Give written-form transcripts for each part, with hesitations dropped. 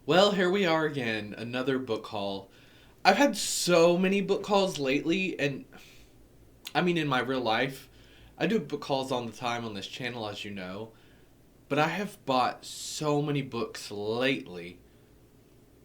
Well, here we are again, another book haul. I've had so many book hauls lately, and I mean, in my real life, I do book hauls all the time on this channel, as you know, but I have bought so many books lately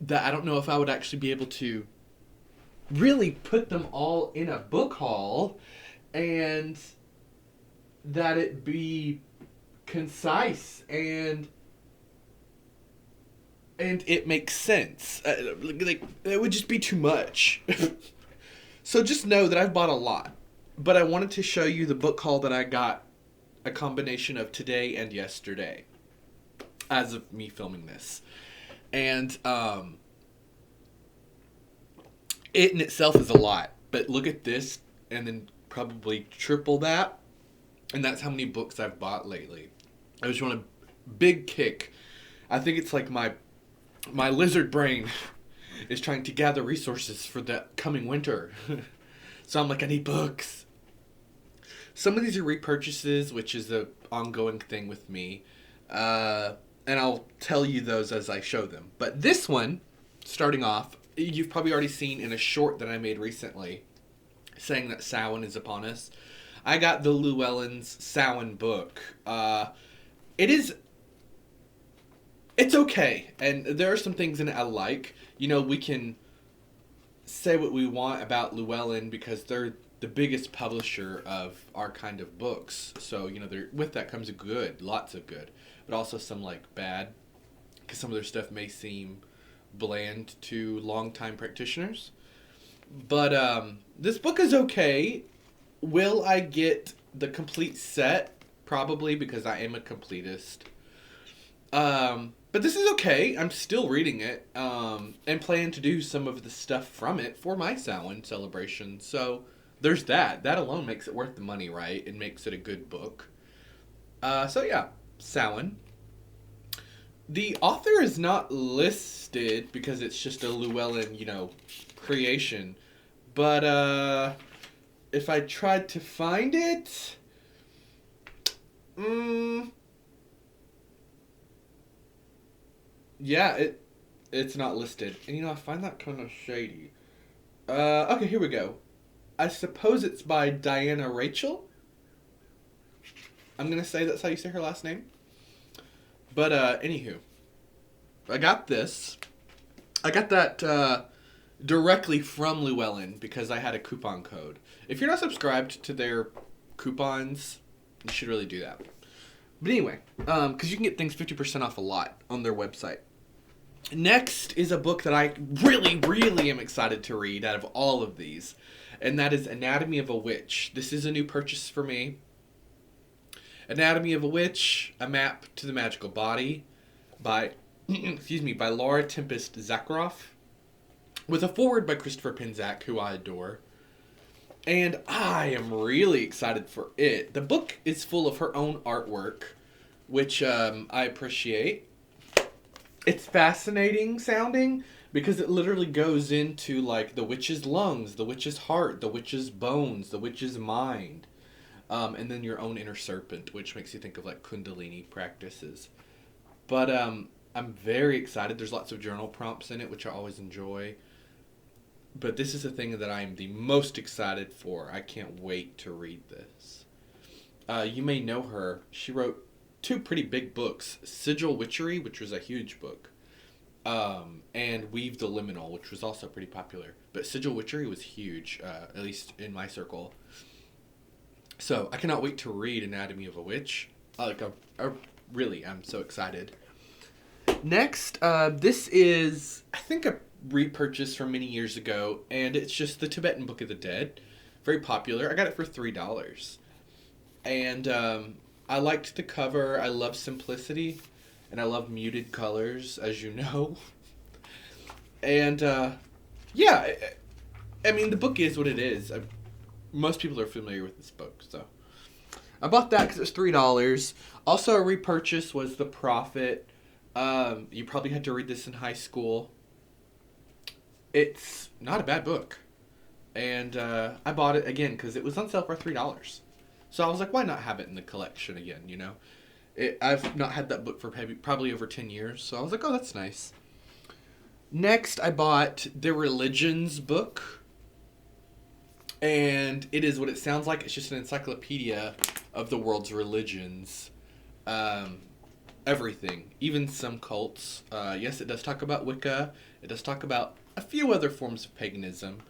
that I don't know if I would actually be able to really put them all in a book haul and that it be concise and it makes sense. Like it would just be too much. So just know that I've bought a lot, but I wanted to show you the book haul that I got, a combination of today and yesterday, as of me filming this, and it in itself is a lot. But look at this, and then probably triple that, and that's how many books I've bought lately. I just want a big kick. I think it's like my lizard brain is trying to gather resources for the coming winter. So I'm like, I need books. Some of these are repurchases, which is a ongoing thing with me. And I'll tell you those as I show them. But this one, starting off, you've probably already seen in a short that I made recently, saying that Samhain is upon us. I got the Llewellyn's Samhain book. It is... It's okay, and there are some things in it I like. You know, we can say what we want about Llewellyn because they're the biggest publisher of our kind of books. So, you know, with that comes good, lots of good, but also some, like, bad, because some of their stuff may seem bland to longtime practitioners. But this book is okay. Will I get the complete set? Probably, because I am a completist. But this is okay. I'm still reading it, and plan to do some of the stuff from it for my Samhain celebration. So there's that. That alone makes it worth the money, right? It makes it a good book. So yeah, Samhain. The author is not listed because it's just a Llewellyn, creation. But if I tried to find it, yeah, it's not listed. And I find that kind of shady. Okay, here we go. I suppose it's by Diana Rachel. I'm gonna say that's how you say her last name. But anywho, I got this. I got that directly from Llewellyn because I had a coupon code. If you're not subscribed to their coupons, you should really do that. But anyway, because you can get things 50% off a lot on their website. Next is a book that I really, really am excited to read out of all of these, and that is Anatomy of a Witch. This is a new purchase for me. Anatomy of a Witch, A Map to the Magical Body by, by Laura Tempest Zakharoff, with a foreword by Christopher Penczak, who I adore. And I am really excited for it. The book is full of her own artwork, which I appreciate. It's fascinating sounding because it literally goes into like the witch's lungs, the witch's heart, the witch's bones, the witch's mind, and then your own inner serpent, which makes you think of like Kundalini practices. But I'm very excited. There's lots of journal prompts in it, which I always enjoy. But this is the thing that I am the most excited for. I can't wait to read this. You may know her. She wrote 2 pretty big books. Sigil Witchery, which was a huge book, and Weave the Liminal, which was also pretty popular. But Sigil Witchery was huge, at least in my circle. So I cannot wait to read Anatomy of a Witch. I really am so excited. Next, this is, I think, a repurchase from many years ago, and it's just the Tibetan Book of the Dead. Very popular. I got it for $3. And I liked the cover. I love simplicity, and I love muted colors, as you know. And yeah, I mean, the book is what it is. Most people are familiar with this book, so I bought that because it was $3. Also, a repurchase was The Prophet. You probably had to read this in high school. It's not a bad book. And I bought it again because it was on sale for $3. So I was like, why not have it in the collection again, I've not had that book for probably over 10 years. So I was like, oh, that's nice. Next, I bought the Religions book. And it is what it sounds like. It's just an encyclopedia of the world's religions. Everything. Even some cults. Yes, it does talk about Wicca. It does talk about a few other forms of paganism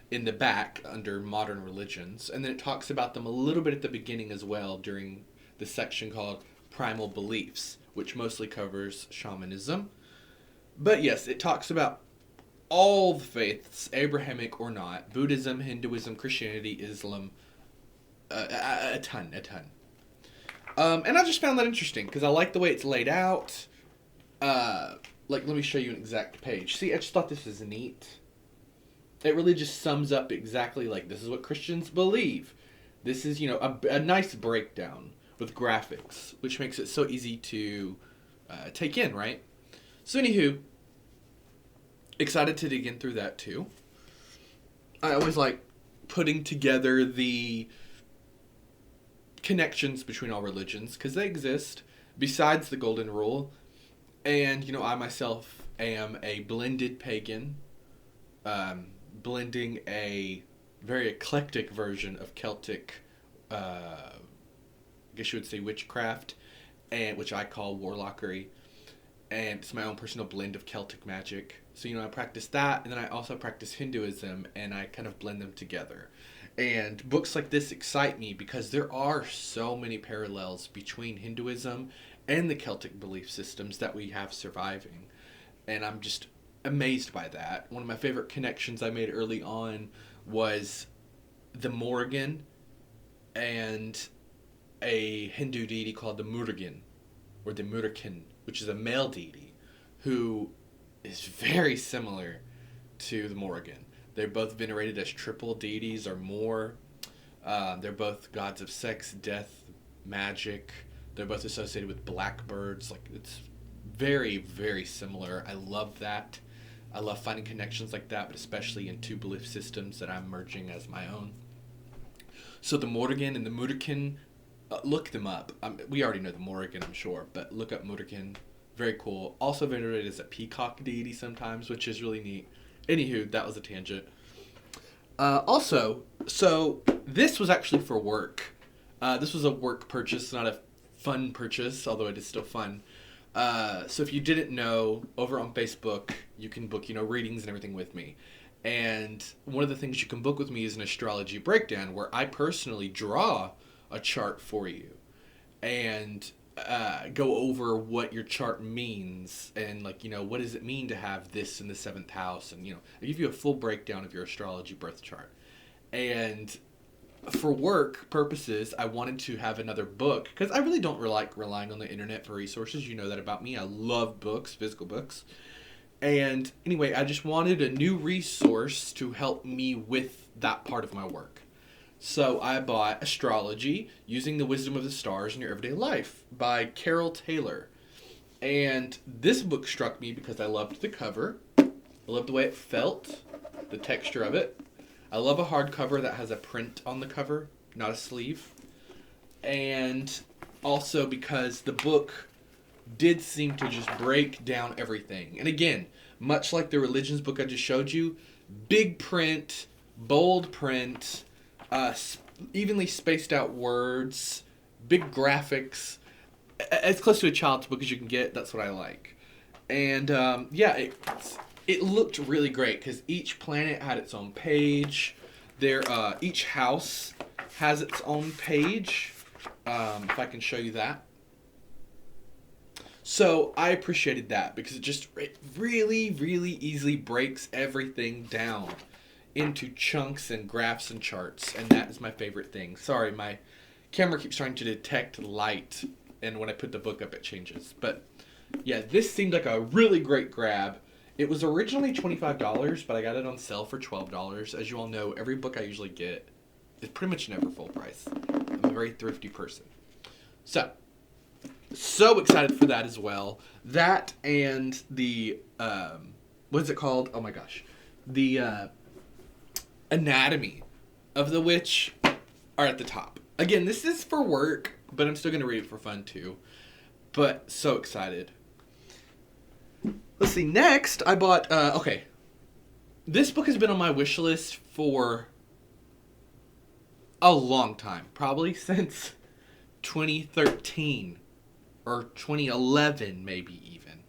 in the back under modern religions. And then it talks about them a little bit at the beginning as well during the section called Primal Beliefs, which mostly covers shamanism. But yes, it talks about all the faiths, Abrahamic or not, Buddhism, Hinduism, Christianity, Islam, a ton. And I just found that interesting because I like the way it's laid out. Let me show you an exact page. See, I just thought this was neat. It really just sums up exactly like this is what Christians believe. This is, a nice breakdown with graphics, which makes it so easy to take in, right? So anywho, excited to dig in through that too. I always like putting together the connections between all religions because they exist besides the golden rule. And, I myself am a blended pagan, blending a very eclectic version of Celtic, I guess you would say witchcraft, and which I call warlockery. And it's my own personal blend of Celtic magic. So, I practice that, and then I also practice Hinduism, and I kind of blend them together. And books like this excite me because there are so many parallels between Hinduism and the Celtic belief systems that we have surviving. And I'm just amazed by that. One of my favorite connections I made early on was the Morrigan and a Hindu deity called the Murugan, or the Murikan, which is a male deity who is very similar to the Morrigan. They're both venerated as triple deities or more. They're both gods of sex, death, magic. They're both associated with blackbirds. It's very, very similar. I love that. I love finding connections like that, but especially in two belief systems that I'm merging as my own. So the Morrigan and the Murikan, look them up. We already know the Morrigan, I'm sure, but look up Murikan. Very cool. Also venerated as a peacock deity sometimes, which is really neat. Anywho, that was a tangent. So this was actually for work. This was a work purchase, not a fun purchase, although it is still fun. So if you didn't know, over on Facebook, you can book, readings and everything with me. And one of the things you can book with me is an astrology breakdown where I personally draw a chart for you and go over what your chart means and what does it mean to have this in the 7th house, and I give you a full breakdown of your astrology birth chart. And for work purposes, I wanted to have another book because I really don't like relying on the internet for resources. You know that about me. I love books, physical books. And anyway, I just wanted a new resource to help me with that part of my work. So I bought Astrology, Using the Wisdom of the Stars in Your Everyday Life by Carol Taylor. And this book struck me because I loved the cover. I loved the way it felt, the texture of it. I love a hardcover that has a print on the cover, not a sleeve. And also because the book did seem to just break down everything. And again, much like the religions book I just showed you, big print, bold print, evenly spaced out words, big graphics, as close to a child's book as you can get. That's what I like. And it looked really great because each planet had its own page. Each house has its own page. If I can show you that. So I appreciated that because it really, really easily breaks everything down into chunks and graphs and charts, and that is my favorite thing. Sorry, my camera keeps trying to detect light, and when I put the book up it changes. But yeah, this seemed like a really great grab. It was originally $25, but I got it on sale for $12. As you all know, every book I usually get is pretty much never full price. I'm a very thrifty person. So excited for that as well. That and the, what is it called? Oh my gosh. The Anatomy of the Witch are at the top. Again, this is for work, but I'm still going to read it for fun too. But so excited. Let's see. Next, I bought. Okay, this book has been on my wish list for a long time, probably since 2013 or 2011, maybe even.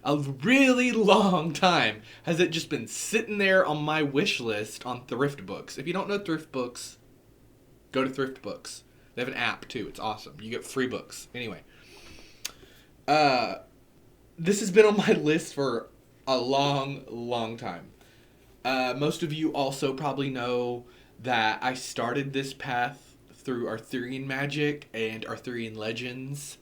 A really long time has it just been sitting there on my wish list on Thrift Books. If you don't know Thrift Books, go to Thrift Books. They have an app too. It's awesome. You get free books. Anyway, this has been on my list for a long, long time. Most of you also probably know that I started this path through Arthurian magic and Arthurian legends.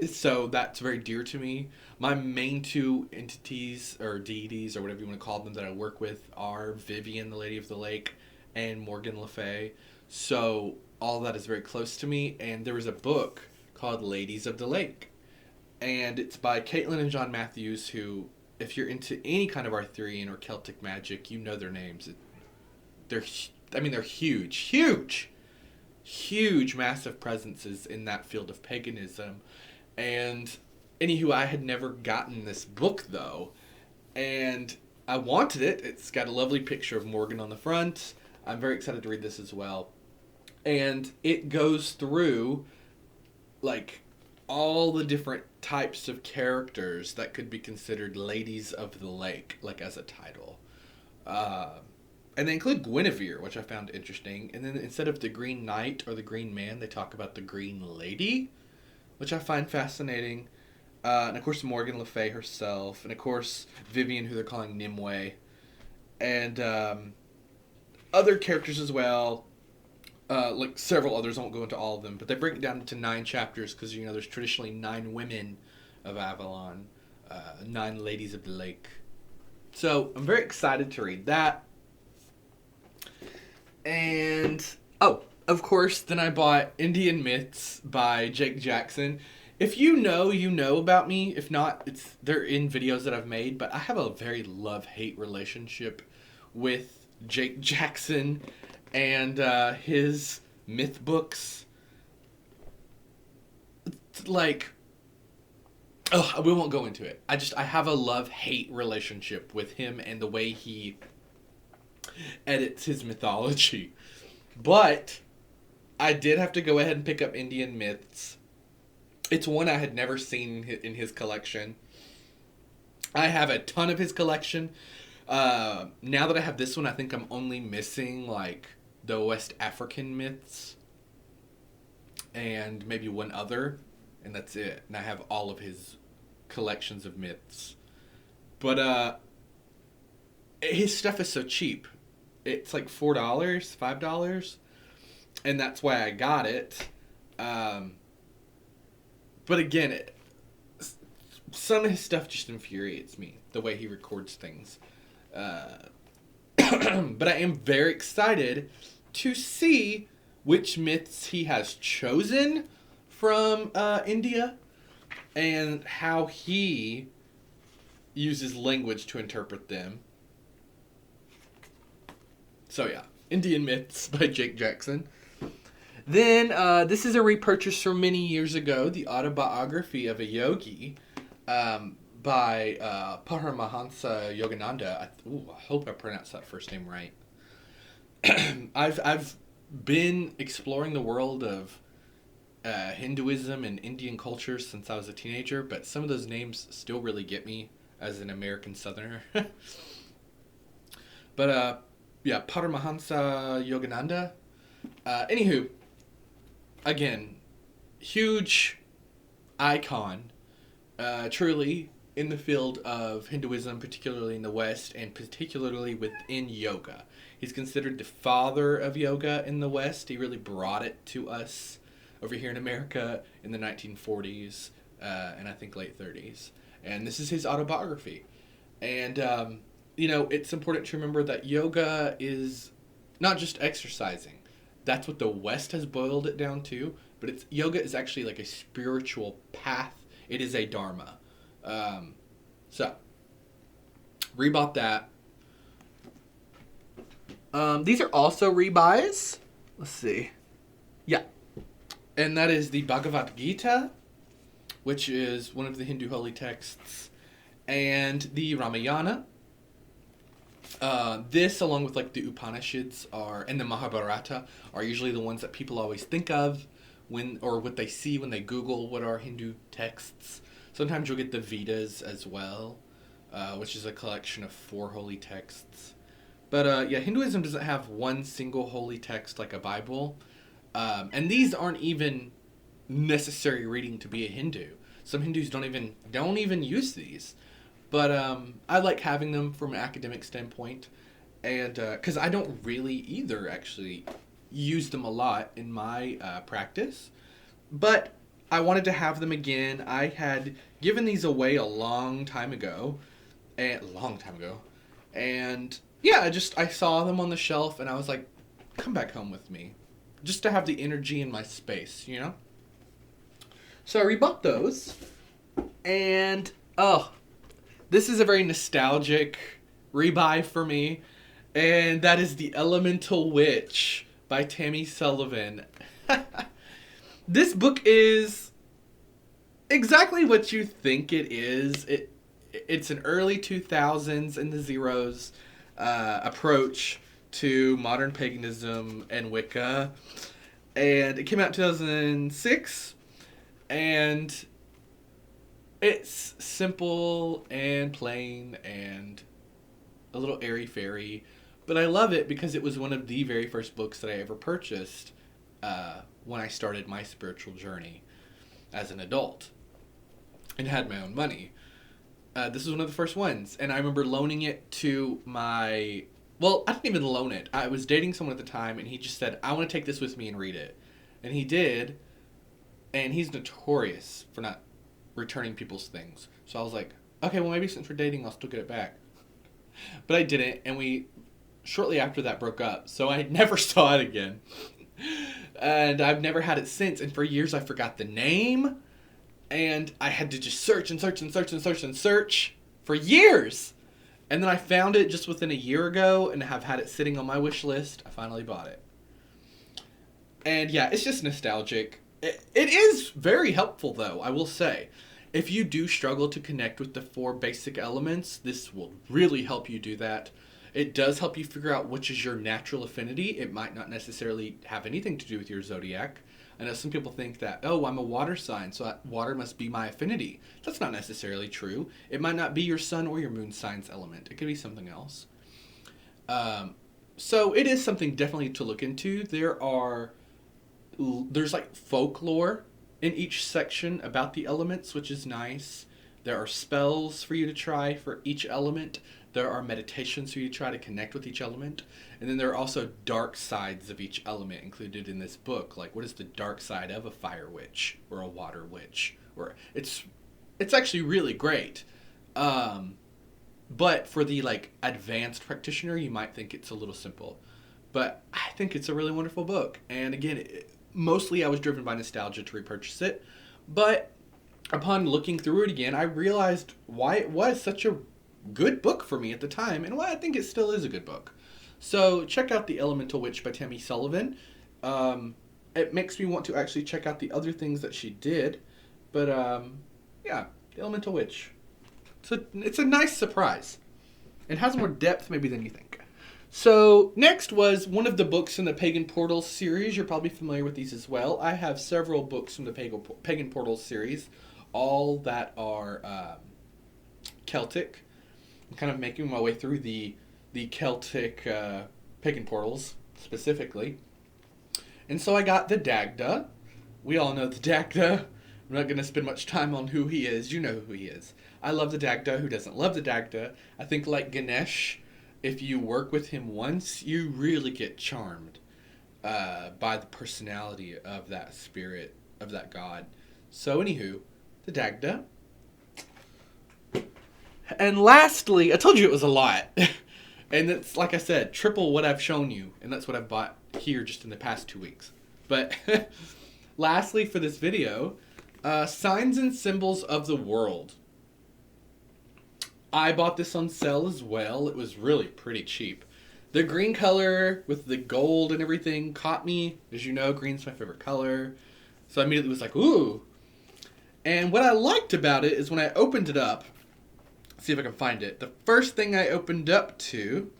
So that's very dear to me. My main two entities, or deities, or whatever you want to call them, that I work with are Vivian, the Lady of the Lake, and Morgan Le Fay. So all that is very close to me. And there was a book called Ladies of the Lake. And it's by Caitlin and John Matthews, who, if you're into any kind of Arthurian or Celtic magic, you know their names. They're huge, massive presences in that field of paganism. And anywho, I had never gotten this book, though. And I wanted it. It's got a lovely picture of Morgan on the front. I'm very excited to read this as well. And it goes through, like, all the different types of characters that could be considered ladies of the lake, like as a title. And they include Guinevere, which I found interesting. And then instead of the Green Knight or the Green Man, they talk about the Green Lady, which I find fascinating. And of course, Morgan Le Fay herself. And of course, Vivian, who they're calling Nimue. And other characters as well. Like several others. I won't go into all of them. But they break it down into 9 chapters because, you know, there's traditionally 9 women of Avalon. 9 ladies of the lake. So I'm very excited to read that. And, oh, of course, then I bought Indian Myths by Jake Jackson. If you know, you know about me. If not, they're in videos that I've made. But I have a very love-hate relationship with Jake Jackson and his myth books. Like, oh, we won't go into it. I have a love-hate relationship with him and the way he edits his mythology. But I did have to go ahead and pick up Indian Myths. It's one I had never seen in his collection. I have a ton of his collection. Now that I have this one, I think I'm only missing like the West African myths and maybe one other, and that's it. And I have all of his collections of myths. But his stuff is so cheap. It's like $4, $5, and that's why I got it. But again, some of his stuff just infuriates me, the way he records things. But I am very excited to see which myths he has chosen from India and how he uses language to interpret them. So yeah, Indian Myths by Jake Jackson. Then, this is a repurchase from many years ago, the Autobiography of a Yogi by Paramahansa Yogananda. I hope I pronounced that first name right. I've been exploring the world of Hinduism and Indian culture since I was a teenager, but some of those names still really get me as an American Southerner. But, yeah, Paramahansa Yogananda. Anywho, again, huge icon, truly, in the field of Hinduism, particularly in the West, and particularly within yoga. He's considered the father of yoga in the West. He really brought it to us over here in America in the 1940s, and I think late 30s. And this is his autobiography. And, you know, it's important to remember that yoga is not just exercising. That's what the West has boiled it down to. But yoga is actually like a spiritual path. It is a dharma. So, rebought that. These are also rebuys. Let's see. Yeah. And that is the Bhagavat Gita, which is one of the Hindu holy texts, and the Ramayana. This, along with like the Upanishads and the Mahabharata, are usually the ones that people always think of or what they see when they Google what are Hindu texts. Sometimes you'll get the Vedas as well, which is a collection of 4 holy texts. But yeah, Hinduism doesn't have one single holy text like a Bible, and these aren't even necessary reading to be a Hindu. Some Hindus don't even use these. But I like having them from an academic standpoint, and because I don't really either actually use them a lot in my practice, but I wanted to have them again. I had given these away a long time ago, and yeah, I saw them on the shelf, and I was like, come back home with me, just to have the energy in my space, you know? So I rebought those, and this is a very nostalgic rebuy for me, and that is The Elemental Witch by Tammy Sullivan. This book is exactly what you think it is. It's an early 2000s and the zeros approach to modern paganism and Wicca, and it came out in 2006, and it's simple and plain and a little airy-fairy, but I love it because it was one of the very first books that I ever purchased when I started my spiritual journey as an adult and had my own money. This was one of the first ones, and I remember loaning it to I didn't even loan it. I was dating someone at the time, and he just said, I want to take this with me and read it. And he did, and he's notorious for not returning people's things. So I was like, okay, well, maybe since we're dating, I'll still get it back. But I didn't, and we shortly after that broke up, so I never saw it again. And I've never had it since, and for years I forgot the name, and I had to just search for years. And then I found it just within a year ago, and have had it sitting on my wish list. I finally bought it. And yeah, it's just nostalgic. It is very helpful, though, I will say. If you do struggle to connect with the 4 basic elements, this will really help you do that. It does help you figure out which is your natural affinity. It might not necessarily have anything to do with your zodiac. I know some people think that, oh, I'm a water sign, so water must be my affinity. That's not necessarily true. It might not be your sun or your moon sign's element. It could be something else. So it is something definitely to look into. There's like folklore in each section about the elements, which is nice. There are spells for you to try for each element. There are meditations for you to try to connect with each element. And then there are also dark sides of each element included in this book. Like, what is the dark side of a fire witch or a water witch? Or it's actually really great. But for the like advanced practitioner, you might think it's a little simple. But I think it's a really wonderful book. And again, mostly I was driven by nostalgia to repurchase it. But upon looking through it again, I realized why it was such a good book for me at the time, and why I think it still is a good book. So check out The Elemental Witch by Tammy Sullivan. It makes me want to actually check out the other things that she did. But yeah, The Elemental Witch. It's a nice surprise. It has more depth maybe than you think. So next was one of the books in the Pagan Portal series. You're probably familiar with these as well. I have several books from the Pagan Portal series, all that are Celtic. I'm kind of making my way through the Celtic Pagan Portals specifically. And so I got the Dagda. We all know the Dagda. I'm not going to spend much time on who he is. You know who he is. I love the Dagda. Who doesn't love the Dagda? I think like Ganesh, if you work with him once, you really get charmed by the personality of that spirit, of that god. So anywho, the Dagda. And lastly, I told you it was a lot. And it's, like I said, triple what I've shown you. And that's what I've bought here just in the past 2 weeks. But lastly for this video, Signs and Symbols of the World. I bought this on sale as well. It was really pretty cheap. The green color with the gold and everything caught me. As you know, green's my favorite color. So I immediately was like, ooh. And what I liked about it is when I opened it up, see if I can find it. The first thing I opened up to,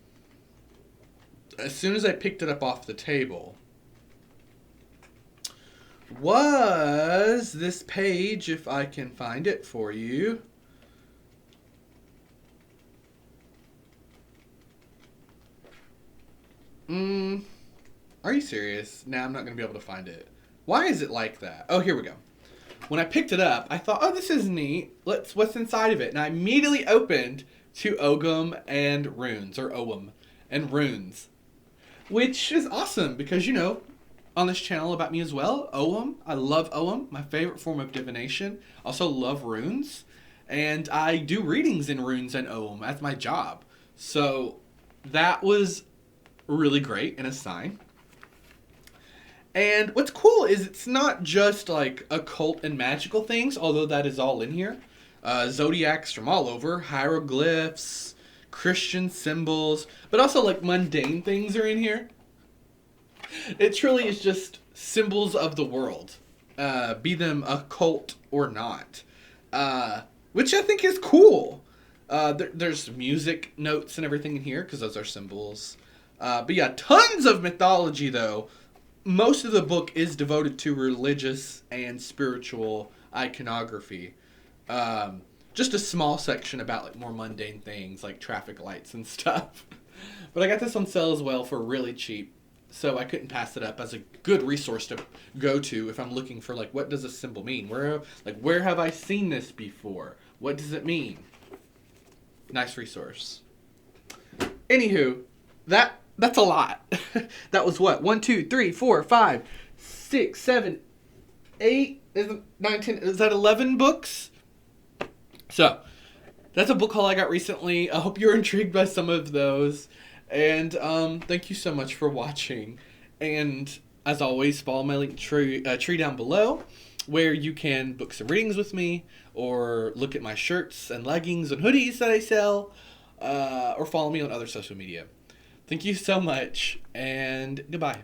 as soon as I picked it up off the table, was this page, if I can find it for you. Are you serious? Nah, I'm not going to be able to find it. Why is it like that? Oh, here we go. When I picked it up, I thought, oh, this is neat. What's inside of it? And I immediately opened to Ogum and Runes, or Ogham and Runes, which is awesome because, you know, on this channel about me as well, Ogham. I love Ogham, my favorite form of divination. Also love runes, and I do readings in runes and Ogham as my job. So that was really great and a sign. And what's cool is it's not just like occult and magical things, although that is all in here. Zodiacs from all over, hieroglyphs, Christian symbols, but also like mundane things are in here. It truly is just symbols of the world, be them occult or not, which I think is cool. There's music notes and everything in here because those are symbols. But yeah, tons of mythology though. Most of the book is devoted to religious and spiritual iconography. Just a small section about like more mundane things like traffic lights and stuff. But I got this on sale as well for really cheap. So I couldn't pass it up as a good resource to go to if I'm looking for like what does a symbol mean? Where have I seen this before? What does it mean? Nice resource. Anywho, that's a lot. That was what? 1, 2, 3, 4, 5, 6, 7, 8, 9, 10, is that 11 books? So that's a book haul I got recently. I hope you're intrigued by some of those. And thank you so much for watching. And as always, follow my link tree down below where you can book some readings with me or look at my shirts and leggings and hoodies that I sell or follow me on other social media. Thank you so much and goodbye.